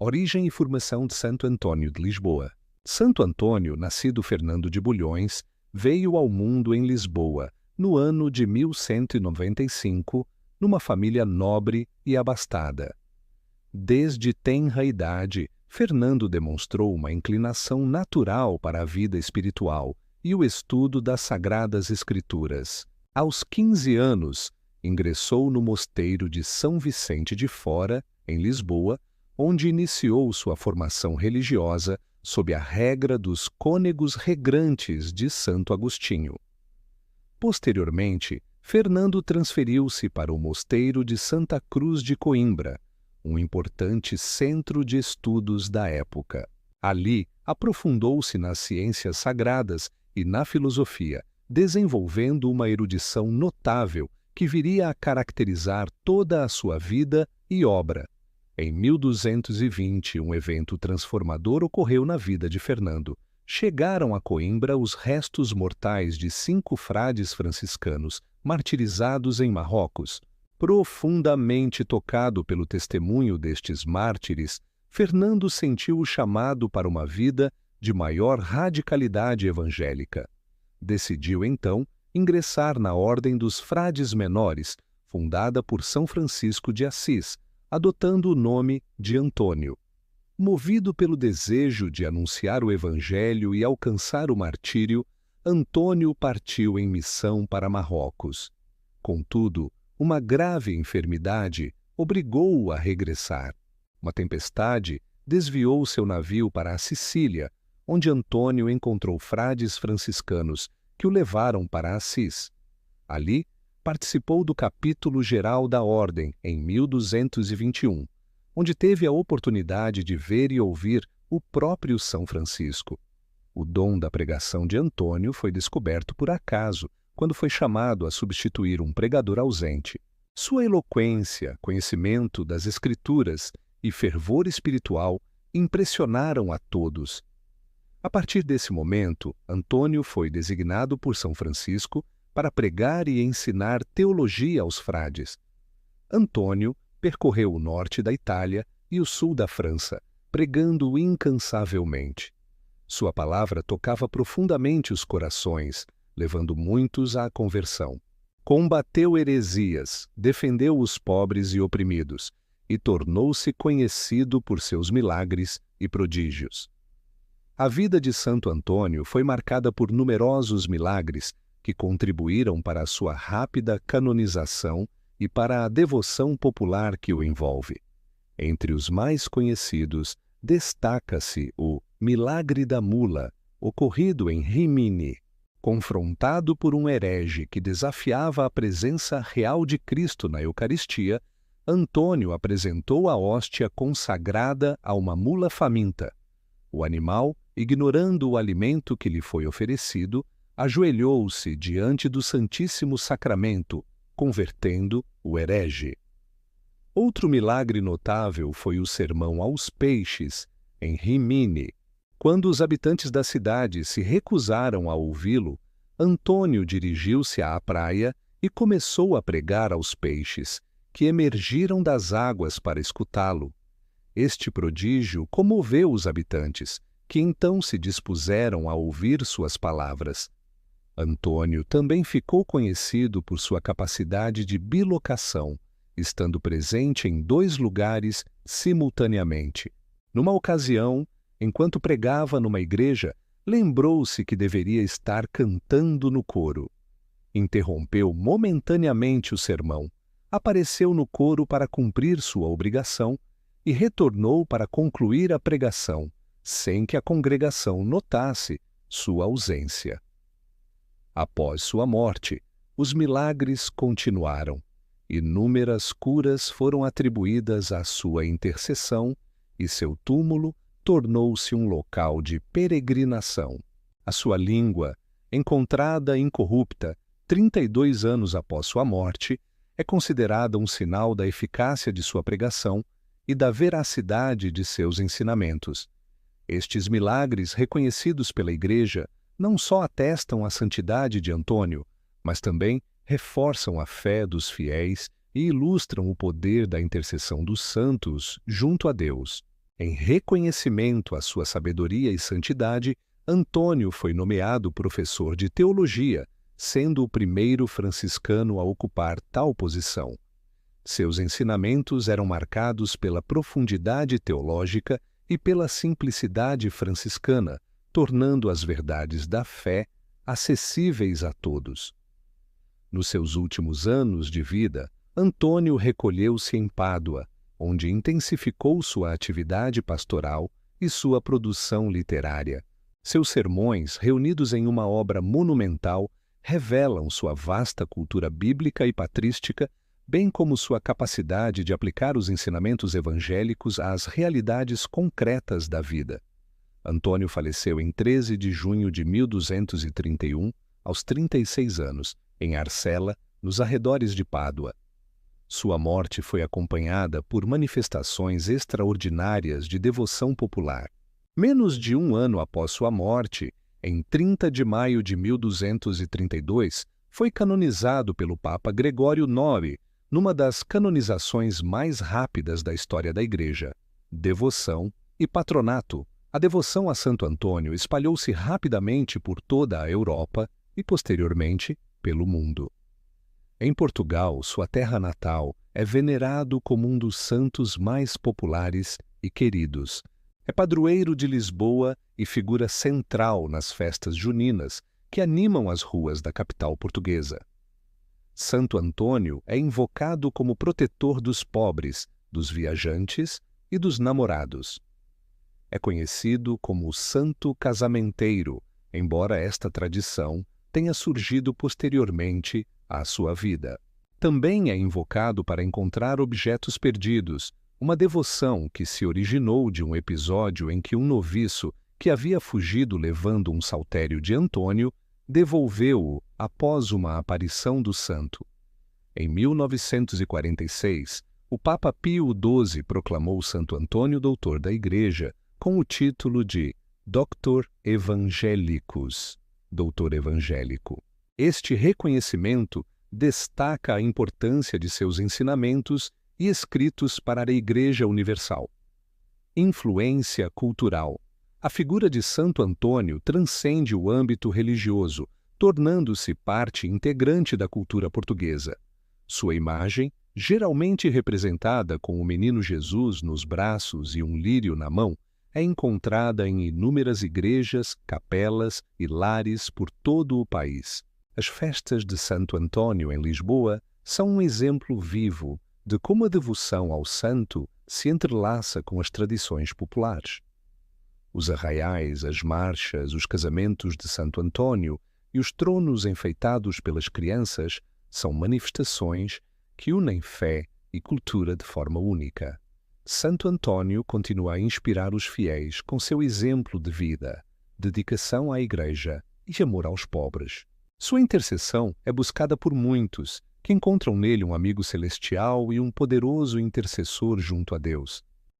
Origem e formação de Santo Antônio de Lisboa. Santo Antônio, nascido Fernando de Bulhões, veio ao mundo em Lisboa, no ano de 1195, numa família nobre e abastada. Desde tenra idade, Fernando demonstrou uma inclinação natural para a vida espiritual e o estudo das Sagradas Escrituras. Aos 15 anos, ingressou no mosteiro de São Vicente de Fora, em Lisboa, onde iniciou sua formação religiosa sob a regra dos cônegos regrantes de Santo Agostinho. Posteriormente, Fernando transferiu-se para o mosteiro de Santa Cruz de Coimbra, um importante centro de estudos da época. Ali, aprofundou-se nas ciências sagradas e na filosofia, desenvolvendo uma erudição notável que viria a caracterizar toda a sua vida e obra. Em 1220, um evento transformador ocorreu na vida de Fernando. Chegaram a Coimbra os restos mortais de 5 frades franciscanos martirizados em Marrocos. Profundamente tocado pelo testemunho destes mártires, Fernando sentiu o chamado para uma vida de maior radicalidade evangélica. Decidiu, então, ingressar na Ordem dos Frades Menores, fundada por São Francisco de Assis, adotando o nome de Antônio. Movido pelo desejo de anunciar o Evangelho e alcançar o martírio, Antônio partiu em missão para Marrocos. Contudo, uma grave enfermidade obrigou-o a regressar. Uma tempestade desviou seu navio para a Sicília, onde Antônio encontrou frades franciscanos que o levaram para Assis. Ali, participou do capítulo geral da Ordem em 1221, onde teve a oportunidade de ver e ouvir o próprio São Francisco. O dom da pregação de Antônio foi descoberto por acaso, quando foi chamado a substituir um pregador ausente. Sua eloquência, conhecimento das Escrituras e fervor espiritual impressionaram a todos. A partir desse momento, Antônio foi designado por São Francisco para pregar e ensinar teologia aos frades. Antônio percorreu o norte da Itália e o sul da França, pregando incansavelmente. Sua palavra tocava profundamente os corações, levando muitos à conversão. Combateu heresias, defendeu os pobres e oprimidos, e tornou-se conhecido por seus milagres e prodígios. A vida de Santo Antônio foi marcada por numerosos milagres que contribuíram para a sua rápida canonização e para a devoção popular que o envolve. Entre os mais conhecidos, destaca-se o Milagre da Mula, ocorrido em Rimini. Confrontado por um herege que desafiava a presença real de Cristo na Eucaristia, Antônio apresentou a hóstia consagrada a uma mula faminta. O animal, ignorando o alimento que lhe foi oferecido, ajoelhou-se diante do Santíssimo Sacramento, convertendo o herege. Outro milagre notável foi o sermão aos peixes, em Rimini. Quando os habitantes da cidade se recusaram a ouvi-lo, Antônio dirigiu-se à praia e começou a pregar aos peixes, que emergiram das águas para escutá-lo. Este prodígio comoveu os habitantes, que então se dispuseram a ouvir suas palavras. Antônio também ficou conhecido por sua capacidade de bilocação, estando presente em 2 lugares simultaneamente. Numa ocasião, enquanto pregava numa igreja, lembrou-se que deveria estar cantando no coro. Interrompeu momentaneamente o sermão, apareceu no coro para cumprir sua obrigação e retornou para concluir a pregação, sem que a congregação notasse sua ausência. Após sua morte, os milagres continuaram. Inúmeras curas foram atribuídas à sua intercessão e seu túmulo tornou-se um local de peregrinação. A sua língua, encontrada incorrupta 32 anos após sua morte, é considerada um sinal da eficácia de sua pregação e da veracidade de seus ensinamentos. Estes milagres, reconhecidos pela Igreja, não só atestam a santidade de Antônio, mas também reforçam a fé dos fiéis e ilustram o poder da intercessão dos santos junto a Deus. Em reconhecimento à sua sabedoria e santidade, Antônio foi nomeado professor de teologia, sendo o primeiro franciscano a ocupar tal posição. Seus ensinamentos eram marcados pela profundidade teológica e pela simplicidade franciscana, tornando as verdades da fé acessíveis a todos. Nos seus últimos anos de vida, Antônio recolheu-se em Pádua, onde intensificou sua atividade pastoral e sua produção literária. Seus sermões, reunidos em uma obra monumental, revelam sua vasta cultura bíblica e patrística, bem como sua capacidade de aplicar os ensinamentos evangélicos às realidades concretas da vida. Antônio faleceu em 13 de junho de 1231, aos 36 anos, em Arcela, nos arredores de Pádua. Sua morte foi acompanhada por manifestações extraordinárias de devoção popular. Menos de um ano após sua morte, em 30 de maio de 1232, foi canonizado pelo Papa Gregório IX, numa das canonizações mais rápidas da história da Igreja. Devoção e patronato. A devoção a Santo Antônio espalhou-se rapidamente por toda a Europa e, posteriormente, pelo mundo. Em Portugal, sua terra natal, é venerado como um dos santos mais populares e queridos. É padroeiro de Lisboa e figura central nas festas juninas que animam as ruas da capital portuguesa. Santo Antônio é invocado como protetor dos pobres, dos viajantes e dos namorados. É conhecido como o Santo Casamenteiro, embora esta tradição tenha surgido posteriormente à sua vida. Também é invocado para encontrar objetos perdidos, uma devoção que se originou de um episódio em que um noviço, que havia fugido levando um saltério de Antônio, devolveu-o após uma aparição do santo. Em 1946, o Papa Pio XII proclamou Santo Antônio doutor da Igreja com o título de Doctor Evangelicus, doutor evangélico. Este reconhecimento destaca a importância de seus ensinamentos e escritos para a Igreja Universal. Influência cultural. A figura de Santo Antônio transcende o âmbito religioso, tornando-se parte integrante da cultura portuguesa. Sua imagem, geralmente representada com o menino Jesus nos braços e um lírio na mão, é encontrada em inúmeras igrejas, capelas e lares por todo o país. As festas de Santo Antônio em Lisboa são um exemplo vivo de como a devoção ao santo se entrelaça com as tradições populares. Os arraiais, as marchas, os casamentos de Santo Antônio e os tronos enfeitados pelas crianças são manifestações que unem fé e cultura de forma única. Santo Antônio continua a inspirar os fiéis com seu exemplo de vida, dedicação à Igreja e amor aos pobres. Sua intercessão é buscada por muitos, que encontram nele um amigo celestial e um poderoso intercessor junto a Deus.